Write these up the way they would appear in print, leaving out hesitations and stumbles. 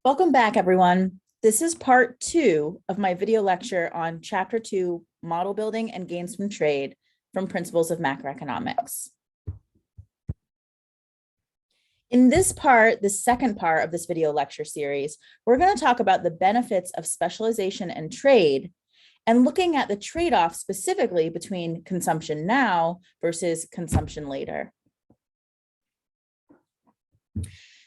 Welcome back, everyone. This is part 2 of my video lecture on Chapter 2, Model Building and Gains from Trade from Principles of Macroeconomics. In this part, the second part of this video lecture series, we're going to talk about the benefits of specialization and trade and looking at the trade-off specifically between consumption now versus consumption later.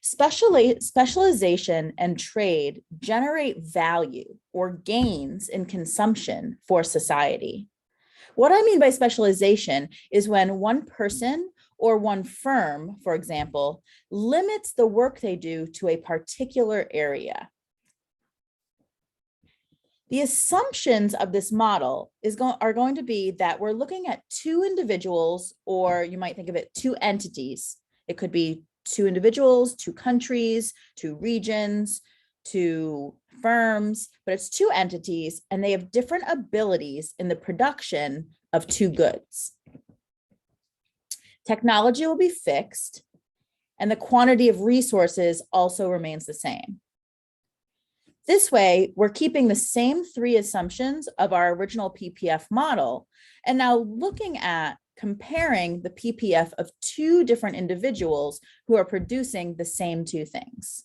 Specialization and trade generate value or gains in consumption for society. What I mean by specialization is when one person or one firm, for example, limits the work they do to a particular area. The assumptions of this model are going to be that we're looking at two individuals, or you might think of it, two entities. It could be two individuals, two countries, two regions, two firms, but it's two entities and they have different abilities in the production of two goods. Technology will be fixed and the quantity of resources also remains the same. This way, we're keeping the same three assumptions of our original PPF model and now looking at comparing the PPF of two different individuals who are producing the same two things.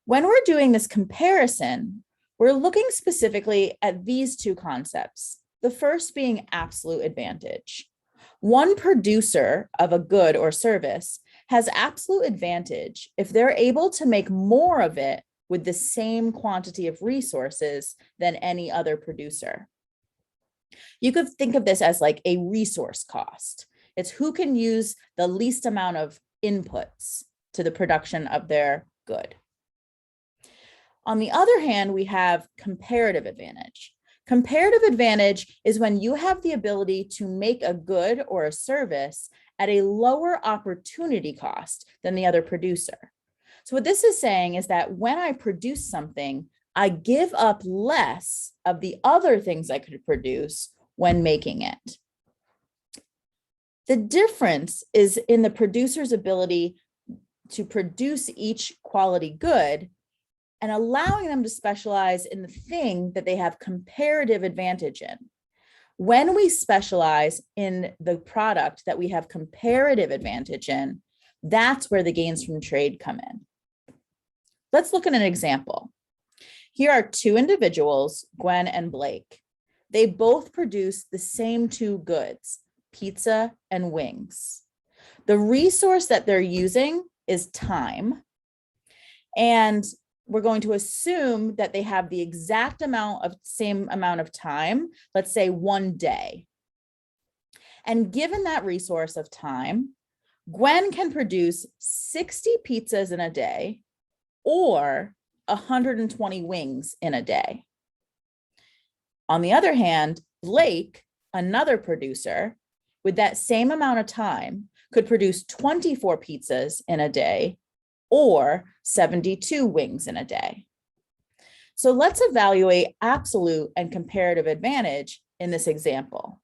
When we're doing this comparison, we're looking specifically at these two concepts. The first being absolute advantage. One producer of a good or service has absolute advantage if they're able to make more of it with the same quantity of resources than any other producer. You could think of this as like a resource cost. It's who can use the least amount of inputs to the production of their good. On the other hand, we have comparative advantage. Comparative advantage is when you have the ability to make a good or a service at a lower opportunity cost than the other producer. So what this is saying is that when I produce something, I give up less of the other things I could produce when making it. The difference is in the producer's ability to produce each quality good and allowing them to specialize in the thing that they have comparative advantage in. When we specialize in the product that we have comparative advantage in, that's where the gains from trade come in. Let's look at an example. Here are two individuals, Gwen and Blake. They both produce the same two goods, pizza and wings. The resource that they're using is time. And we're going to assume that they have the exact same amount of time, let's say 1 day. And given that resource of time, Gwen can produce 60 pizzas in a day or 120 wings in a day. On the other hand, Blake, another producer, with that same amount of time, could produce 24 pizzas in a day or 72 wings in a day. So let's evaluate absolute and comparative advantage in this example.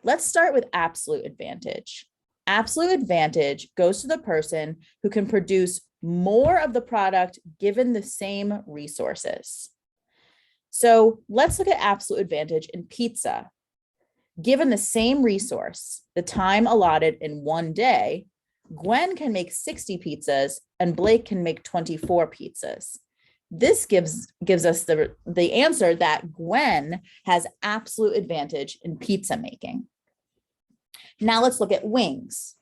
Let's start with absolute advantage. Absolute advantage goes to the person who can produce more of the product given the same resources. So let's look at absolute advantage in pizza. Given the same resource, the time allotted in 1 day, Gwen can make 60 pizzas and Blake can make 24 pizzas. This gives us the answer that Gwen has absolute advantage in pizza making. Now let's look at wings.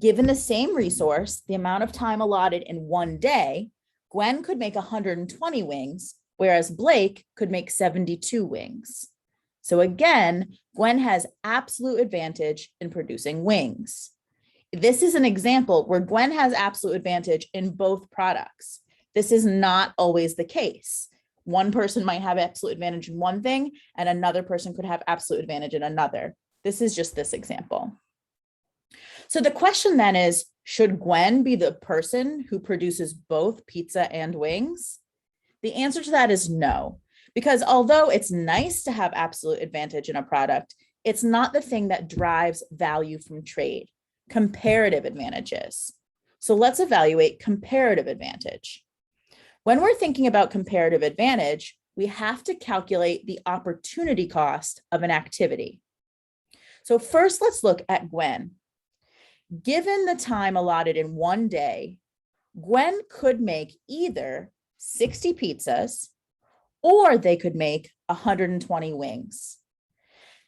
Given the same resource, the amount of time allotted in 1 day, Gwen could make 120 wings, whereas Blake could make 72 wings. So again, Gwen has absolute advantage in producing wings. This is an example where Gwen has absolute advantage in both products. This is not always the case. One person might have absolute advantage in one thing, and another person could have absolute advantage in another. This is just this example. So the question then is, should Gwen be the person who produces both pizza and wings? The answer to that is no, because although it's nice to have absolute advantage in a product, it's not the thing that drives value from trade. Comparative advantages. So let's evaluate comparative advantage. When we're thinking about comparative advantage, we have to calculate the opportunity cost of an activity. So first, let's look at Gwen. Given the time allotted in one day, Gwen could make either 60 pizzas or they could make 120 wings.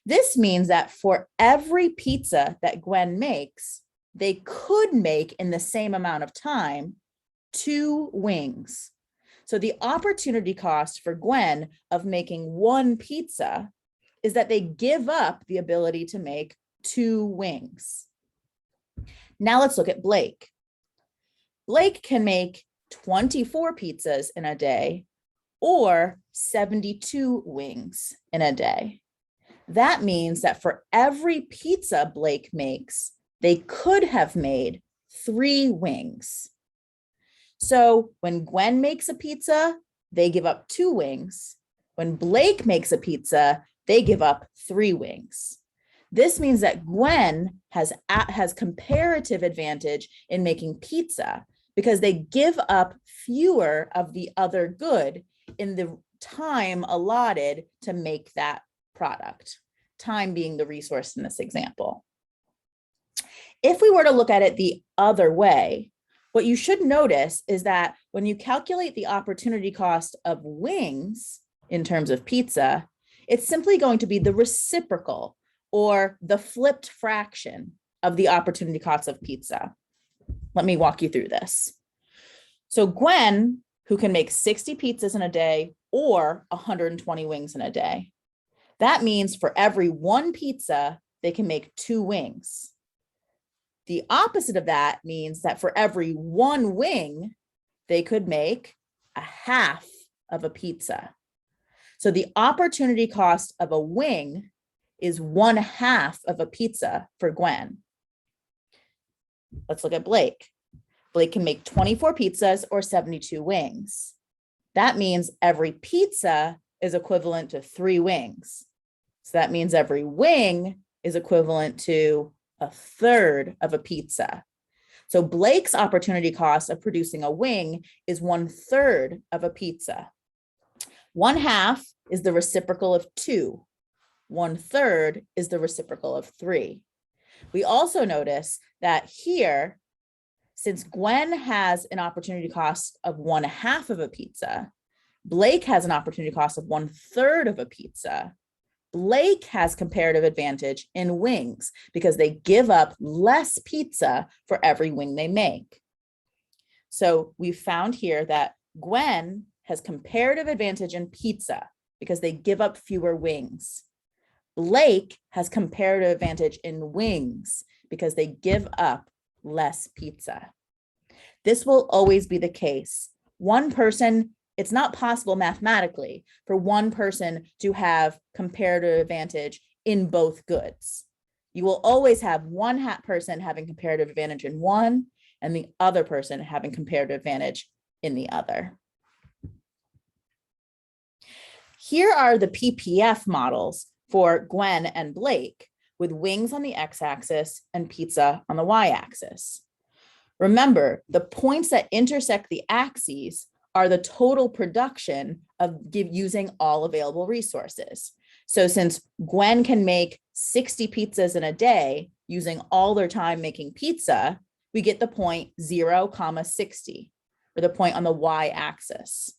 This means that for every pizza that Gwen makes, they could make in the same amount of time 2 wings. So the opportunity cost for Gwen of making 1 pizza is that they give up the ability to make 2 wings. Now let's look at Blake. Blake can make 24 pizzas in a day or 72 wings in a day. That means that for every pizza Blake makes, they could have made 3 wings. So when Gwen makes a pizza, they give up 2 wings. When Blake makes a pizza, they give up 3 wings. This means that Gwen has comparative advantage in making pizza because they give up fewer of the other good in the time allotted to make that product, time being the resource in this example. If we were to look at it the other way, what you should notice is that when you calculate the opportunity cost of wings in terms of pizza, it's simply going to be the reciprocal or the flipped fraction of the opportunity cost of pizza. Let me walk you through this. So Gwen, who can make 60 pizzas in a day or 120 wings in a day, that means for every 1 pizza, they can make 2 wings. The opposite of that means that for every 1 wing, they could make a half of a pizza. So the opportunity cost of a wing is 1/2 of a pizza for Gwen. Let's look at Blake. Blake can make 24 pizzas or 72 wings. That means every pizza is equivalent to 3 wings. So that means every wing is equivalent to 1/3 of a pizza. So Blake's opportunity cost of producing a wing is 1/3 of a pizza. 1/2 is the reciprocal of 2. 1/3 is the reciprocal of 3. We also notice that here, since Gwen has an opportunity cost of 1/2 of a pizza, Blake has an opportunity cost of 1/3 of a pizza. Blake has comparative advantage in wings because they give up less pizza for every wing they make. So we found here that Gwen has comparative advantage in pizza because they give up fewer wings. Blake has comparative advantage in wings because they give up less pizza. This will always be the case. One person, it's not possible mathematically for one person to have comparative advantage in both goods. You will always have one person having comparative advantage in one and the other person having comparative advantage in the other. Here are the PPF models for Gwen and Blake with wings on the x-axis and pizza on the y-axis. Remember, the points that intersect the axes are the total production of using all available resources. So since Gwen can make 60 pizzas in a day using all their time making pizza, we get the point 0, 60, or the point on the y-axis.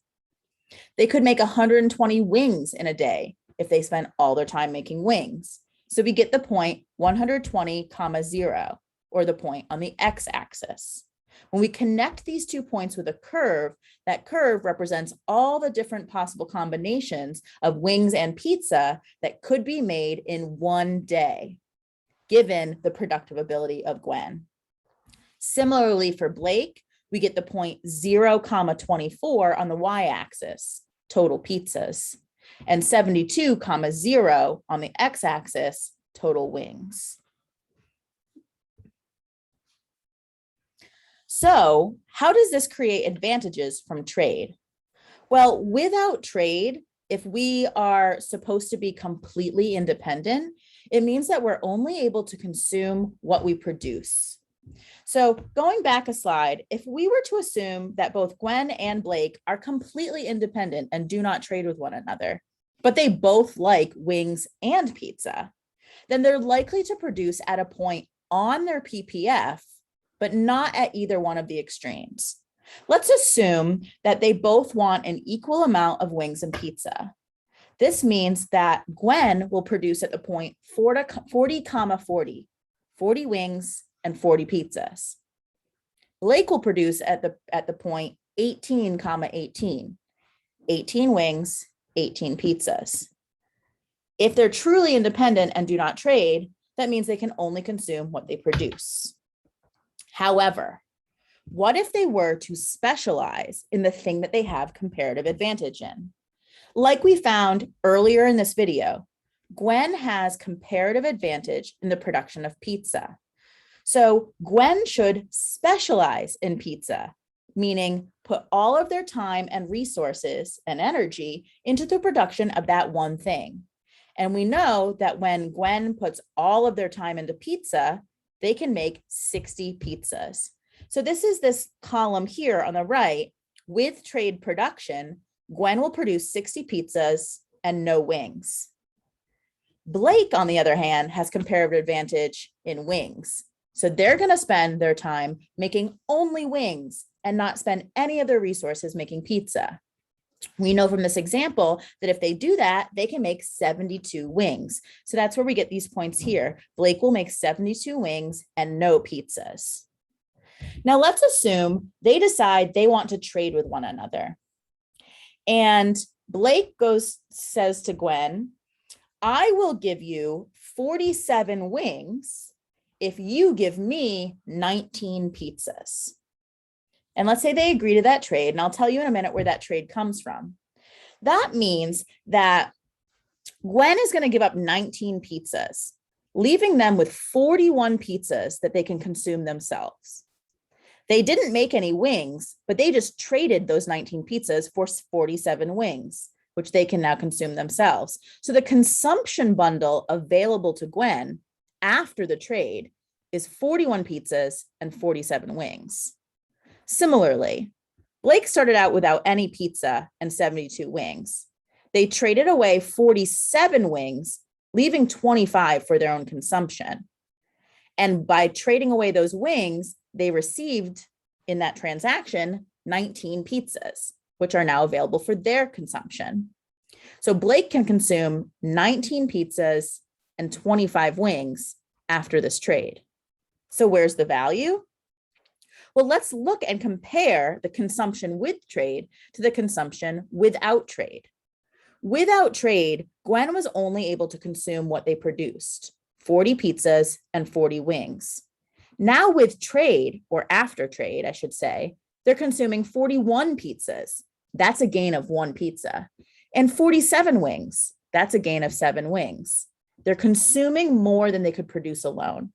They could make 120 wings in a day if they spent all their time making wings. So we get the point 120, 0, or the point on the x-axis. When we connect these 2 points with a curve, that curve represents all the different possible combinations of wings and pizza that could be made in one day, given the productive ability of Gwen. Similarly for Blake, we get the point 0, 24 on the y-axis, total pizzas, and 72, 0 on the x-axis, total wings. So how does this create advantages from trade? Well, without trade, if we are supposed to be completely independent, it means that we're only able to consume what we produce. So going back a slide, if we were to assume that both Gwen and Blake are completely independent and do not trade with one another, but they both like wings and pizza, then they're likely to produce at a point on their PPF, but not at either one of the extremes. Let's assume that they both want an equal amount of wings and pizza. This means that Gwen will produce at the point 40, 40 wings and 40 pizzas. Blake will produce at the point 18, 18, 18 wings, 18 pizzas. If they're truly independent and do not trade, that means they can only consume what they produce. However, what if they were to specialize in the thing that they have comparative advantage in? Like we found earlier in this video, Gwen has comparative advantage in the production of pizza. So Gwen should specialize in pizza, meaning put all of their time and resources and energy into the production of that one thing. And we know that when Gwen puts all of their time into pizza, they can make 60 pizzas. So this is this column here on the right. With trade production, Gwen will produce 60 pizzas and no wings. Blake, on the other hand, has comparative advantage in wings. So they're going to spend their time making only wings and not spend any of their resources making pizza. We know from this example that if they do that, they can make 72 wings. So that's where we get these points here. Blake will make 72 wings and no pizzas. Now let's assume they decide they want to trade with one another. And Blake says to Gwen, I will give you 47 wings if you give me 19 pizzas. And let's say they agree to that trade, and I'll tell you in a minute where that trade comes from. That means that Gwen is going to give up 19 pizzas, leaving them with 41 pizzas that they can consume themselves. They didn't make any wings, but they just traded those 19 pizzas for 47 wings, which they can now consume themselves. So the consumption bundle available to Gwen after the trade is 41 pizzas and 47 wings. Similarly, Blake started out without any pizza and 72 wings. They traded away 47 wings, leaving 25 for their own consumption. And by trading away those wings, they received in that transaction 19 pizzas, which are now available for their consumption. So Blake can consume 19 pizzas and 25 wings after this trade. So where's the value? Well, let's look and compare the consumption with trade to the consumption without trade. Without trade, Gwen was only able to consume what they produced, 40 pizzas and 40 wings. Now with trade, or after trade, I should say, they're consuming 41 pizzas. That's a gain of 1 pizza. And 47 wings. That's a gain of 7 wings. They're consuming more than they could produce alone.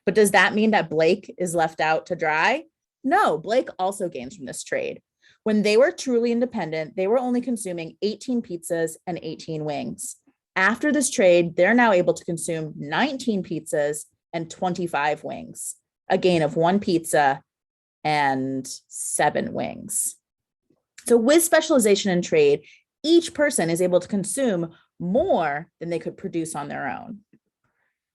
But does that mean that Blake is left out to dry? No, Blake also gains from this trade. When they were truly independent, they were only consuming 18 pizzas and 18 wings. After this trade, they're now able to consume 19 pizzas and 25 wings, a gain of 1 pizza and 7 wings. So with specialization in trade, each person is able to consume more than they could produce on their own.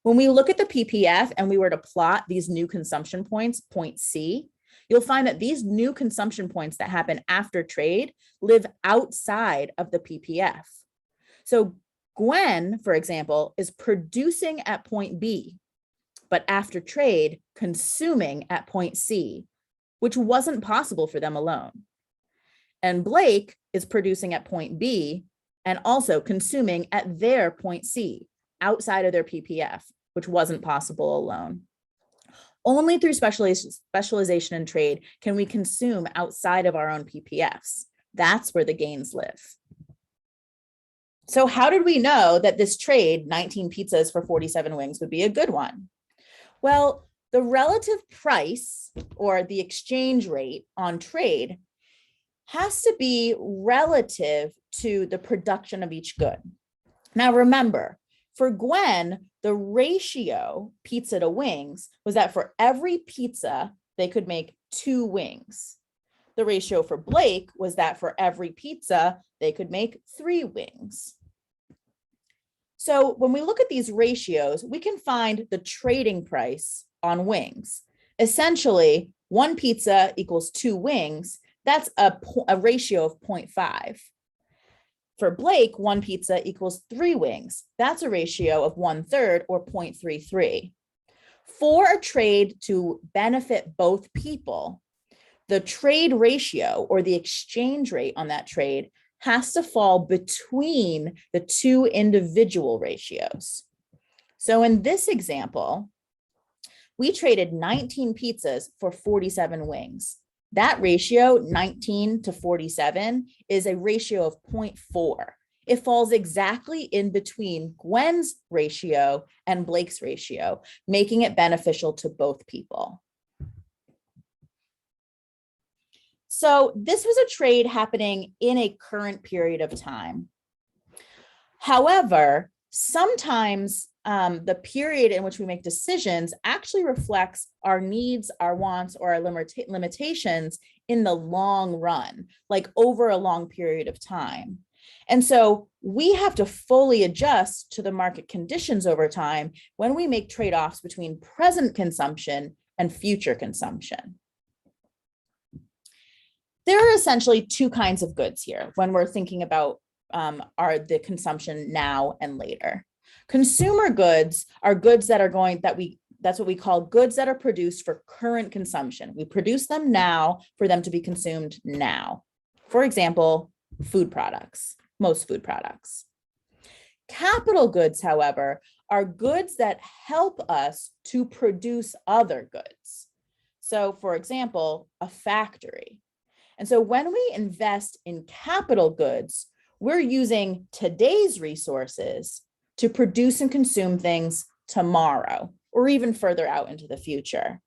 When we look at the PPF and we were to plot these new consumption points, point C, you'll find that these new consumption points that happen after trade live outside of the PPF. So Gwen, for example, is producing at point B, but after trade, consuming at point C, which wasn't possible for them alone. And Blake is producing at point B and also consuming at their point C, outside of their PPF, which wasn't possible alone. Only through specialization in trade can we consume outside of our own PPFs. That's where the gains live. So how did we know that this trade, 19 pizzas for 47 wings, would be a good one? Well, the relative price or the exchange rate on trade has to be relative to the production of each good. Now remember, For Gwen, the ratio pizza to wings was that for every pizza, they could make 2 wings. The ratio for Blake was that for every pizza, they could make 3 wings. So when we look at these ratios, we can find the trading price on wings. Essentially, 1 pizza equals 2 wings. That's a ratio of 0.5. For Blake, 1 pizza equals 3 wings. That's a ratio of 1/3 or 0.33. For a trade to benefit both people, the trade ratio or the exchange rate on that trade has to fall between the 2 individual ratios. So in this example, we traded 19 pizzas for 47 wings. That ratio, 19 to 47, is a ratio of 0.4. It falls exactly in between Gwen's ratio and Blake's ratio, making it beneficial to both people. So this was a trade happening in a current period of time. However, sometimes the period in which we make decisions actually reflects our needs, our wants, or our limitations in the long run, like over a long period of time. And so we have to fully adjust to the market conditions over time when we make trade-offs between present consumption and future consumption. There are essentially 2 kinds of goods here when we're thinking about the consumption now and later. Consumer goods are goods that are that's what we call goods that are produced for current consumption. We produce them now for them to be consumed now. For example, food products, most food products. Capital goods, however, are goods that help us to produce other goods. So for example, a factory. And so when we invest in capital goods, we're using today's resources to produce and consume things tomorrow or even further out into the future.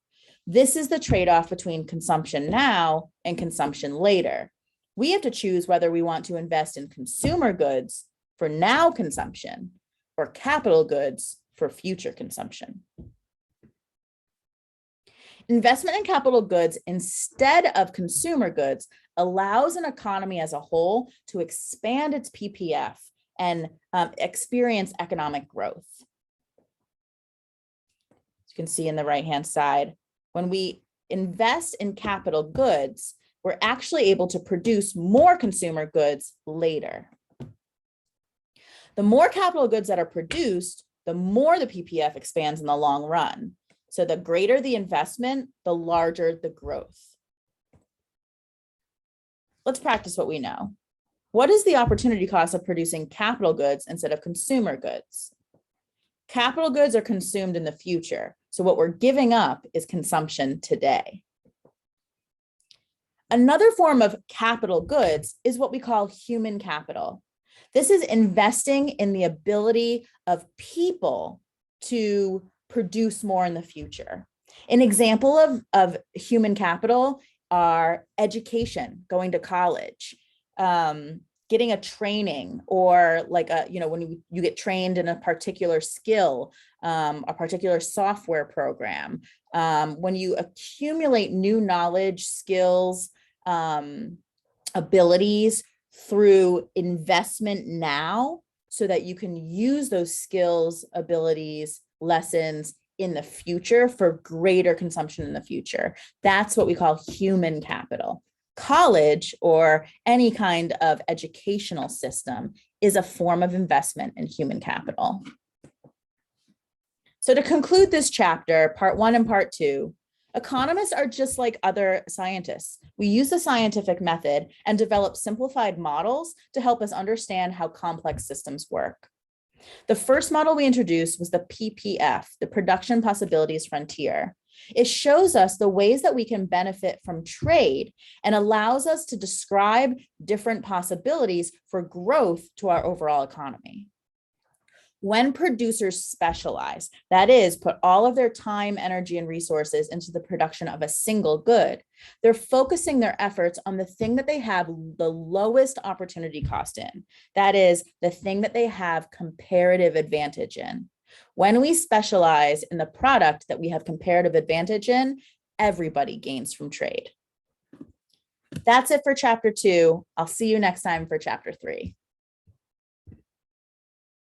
This is the trade-off between consumption now and consumption later. We have to choose whether we want to invest in consumer goods for now consumption or capital goods for future consumption. Investment in capital goods instead of consumer goods allows an economy as a whole to expand its PPF and experience economic growth. As you can see in the right-hand side, when we invest in capital goods, we're actually able to produce more consumer goods later. The more capital goods that are produced, the more the PPF expands in the long run. So the greater the investment, the larger the growth. Let's practice what we know. What is the opportunity cost of producing capital goods instead of consumer goods? Capital goods are consumed in the future. So what we're giving up is consumption today. Another form of capital goods is what we call human capital. This is investing in the ability of people to produce more in the future. An example of human capital are education, going to college, getting a training, or like when you get trained in a particular skill, a particular software program, when you accumulate new knowledge, skills, abilities through investment now so that you can use those skills, abilities, lessons in the future for greater consumption in the future. That's what we call human capital. College or any kind of educational system is a form of investment in human capital. So to conclude this chapter, part 1 and part 2, economists are just like other scientists. We use the scientific method and develop simplified models to help us understand how complex systems work. The first model we introduced was the PPF, the Production Possibilities Frontier. It shows us the ways that we can benefit from trade and allows us to describe different possibilities for growth to our overall economy. When producers specialize, that is, put all of their time, energy, and resources into the production of a single good, they're focusing their efforts on the thing that they have the lowest opportunity cost in. That is, the thing that they have comparative advantage in. When we specialize in the product that we have comparative advantage in, everybody gains from trade. That's it for chapter 2. I'll see you next time for chapter 3.